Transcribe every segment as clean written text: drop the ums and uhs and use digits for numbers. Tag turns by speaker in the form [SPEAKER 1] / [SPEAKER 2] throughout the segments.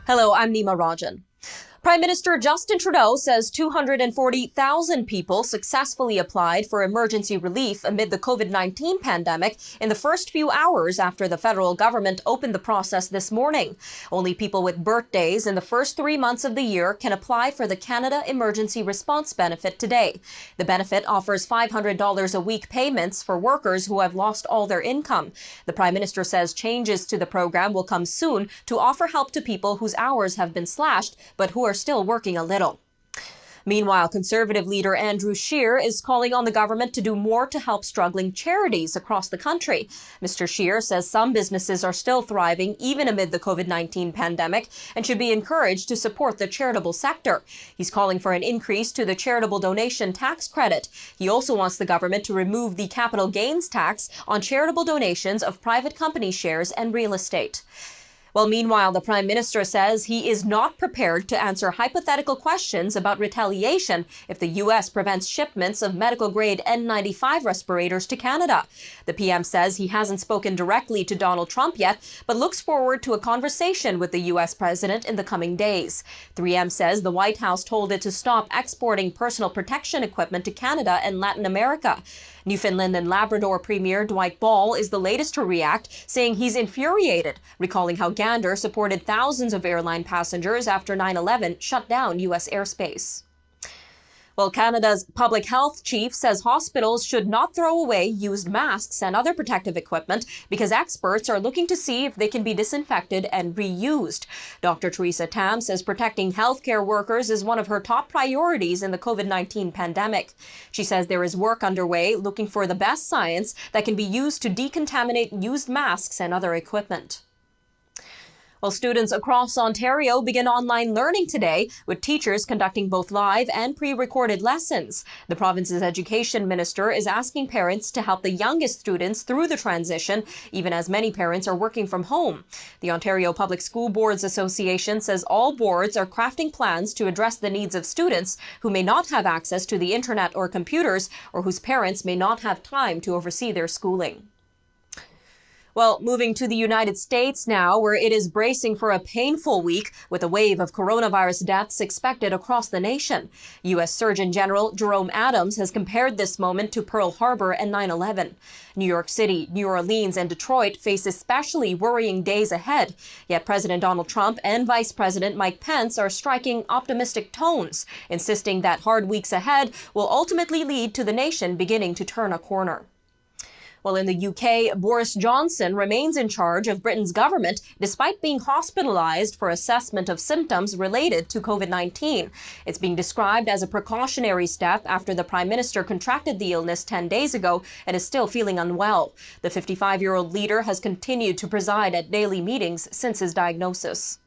[SPEAKER 1] Hello, I'm Nima Rajan. Prime Minister Justin Trudeau says 240,000 people successfully applied for emergency relief amid the COVID-19 pandemic in the first few hours after the federal government opened the process this morning. Only people with birthdays in the first 3 months of the year can apply for the Canada Emergency Response Benefit today. The benefit offers $500 a week payments for workers who have lost all their income. The Prime Minister says changes to the program will come soon to offer help to people whose hours have been slashed but who are still working a little. Meanwhile, Conservative leader Andrew Scheer is calling on the government to do more to help struggling charities across the country. Mr. Scheer says some businesses are still thriving even amid the COVID-19 pandemic and should be encouraged to support the charitable sector. He's calling for an increase to the charitable donation tax credit. He also wants the government to remove the capital gains tax on charitable donations of private company shares and real estate. Well, meanwhile, the Prime Minister says he is not prepared to answer hypothetical questions about retaliation if the U.S. prevents shipments of medical-grade N95 respirators to Canada. The PM says he hasn't spoken directly to Donald Trump yet, but looks forward to a conversation with the U.S. president in the coming days. 3M says the White House told it to stop exporting personal protection equipment to Canada and Latin America. Newfoundland and Labrador Premier Dwight Ball is the latest to react, saying he's infuriated, recalling how Gander supported thousands of airline passengers after 9/11 shut down U.S. airspace. Well, Canada's public health chief says hospitals should not throw away used masks and other protective equipment because experts are looking to see if they can be disinfected and reused. Dr. Theresa Tam says protecting healthcare workers is one of her top priorities in the COVID-19 pandemic. She says there is work underway looking for the best science that can be used to decontaminate used masks and other equipment. Well, students across Ontario begin online learning today, with teachers conducting both live and pre-recorded lessons. The province's education minister is asking parents to help the youngest students through the transition, even as many parents are working from home. The Ontario Public School Boards Association says all boards are crafting plans to address the needs of students who may not have access to the internet or computers, or whose parents may not have time to oversee their schooling. Well, moving to the United States now, where it is bracing for a painful week with a wave of coronavirus deaths expected across the nation. U.S. Surgeon General Jerome Adams has compared this moment to Pearl Harbor and 9/11. New York City, New Orleans, and Detroit face especially worrying days ahead. Yet President Donald Trump and Vice President Mike Pence are striking optimistic tones, insisting that hard weeks ahead will ultimately lead to the nation beginning to turn a corner. Well, in the UK, Boris Johnson remains in charge of Britain's government despite being hospitalized for assessment of symptoms related to COVID-19. It's being described as a precautionary step after the Prime Minister contracted the illness 10 days ago and is still feeling unwell. The 55-year-old leader has continued to preside at daily meetings since his diagnosis.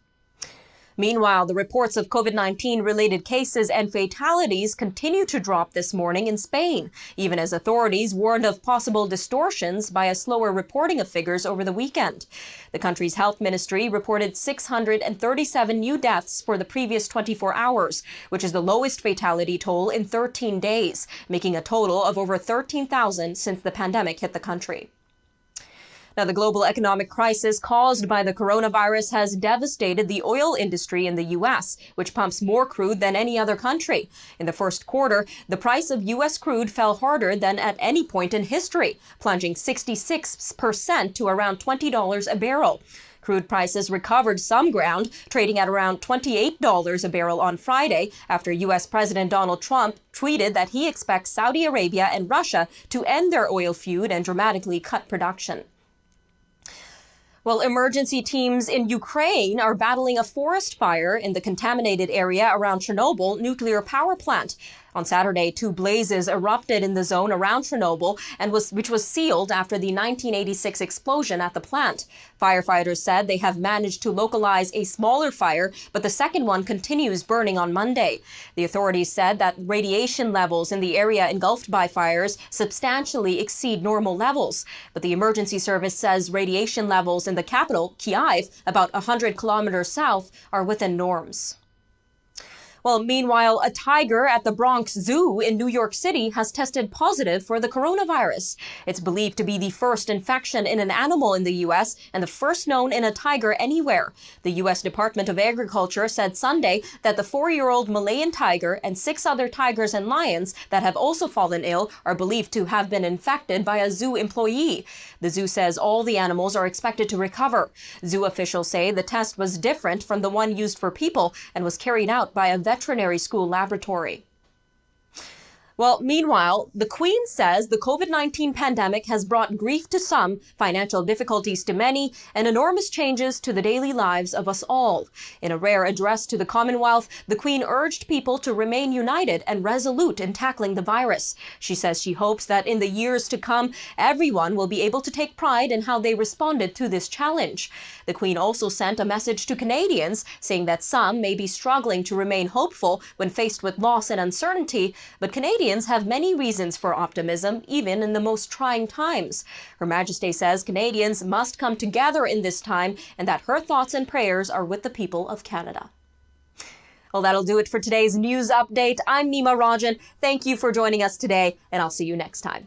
[SPEAKER 1] Meanwhile, the reports of COVID-19 related cases and fatalities continue to drop this morning in Spain, even as authorities warned of possible distortions by a slower reporting of figures over the weekend. The country's health ministry reported 637 new deaths for the previous 24 hours, which is the lowest fatality toll in 13 days, making a total of over 13,000 since the pandemic hit the country. Now, the global economic crisis caused by the coronavirus has devastated the oil industry in the U.S., which pumps more crude than any other country. In the first quarter, the price of U.S. crude fell harder than at any point in history, plunging 66% to around $20 a barrel. Crude prices recovered some ground, trading at around $28 a barrel on Friday after U.S. President Donald Trump tweeted that he expects Saudi Arabia and Russia to end their oil feud and dramatically cut production. Well, emergency teams in Ukraine are battling a forest fire in the contaminated area around Chernobyl nuclear power plant. On Saturday, 2 blazes erupted in the zone around Chernobyl, which was sealed after the 1986 explosion at the plant. Firefighters said they have managed to localize a smaller fire, but the second one continues burning on Monday. The authorities said that radiation levels in the area engulfed by fires substantially exceed normal levels. But the emergency service says radiation levels in the capital, Kyiv, about 100 kilometers south, are within norms. Well, meanwhile, a tiger at the Bronx Zoo in New York City has tested positive for the coronavirus. It's believed to be the first infection in an animal in the U.S. and the first known in a tiger anywhere. The U.S. Department of Agriculture said Sunday that the 4-year-old Malayan tiger and 6 other tigers and lions that have also fallen ill are believed to have been infected by a zoo employee. The zoo says all the animals are expected to recover. Zoo officials say the test was different from the one used for people and was carried out by a veterinary school laboratory. Well, meanwhile, the Queen says the COVID-19 pandemic has brought grief to some, financial difficulties to many, and enormous changes to the daily lives of us all. In a rare address to the Commonwealth, the Queen urged people to remain united and resolute in tackling the virus. She says she hopes that in the years to come, everyone will be able to take pride in how they responded to this challenge. The Queen also sent a message to Canadians, saying that some may be struggling to remain hopeful when faced with loss and uncertainty, but Canadians have many reasons for optimism, even in the most trying times. Her Majesty says Canadians must come together in this time and that her thoughts and prayers are with the people of Canada. Well, that'll do it for today's news update. I'm Nima Rajan. Thank you for joining us today, and I'll see you next time.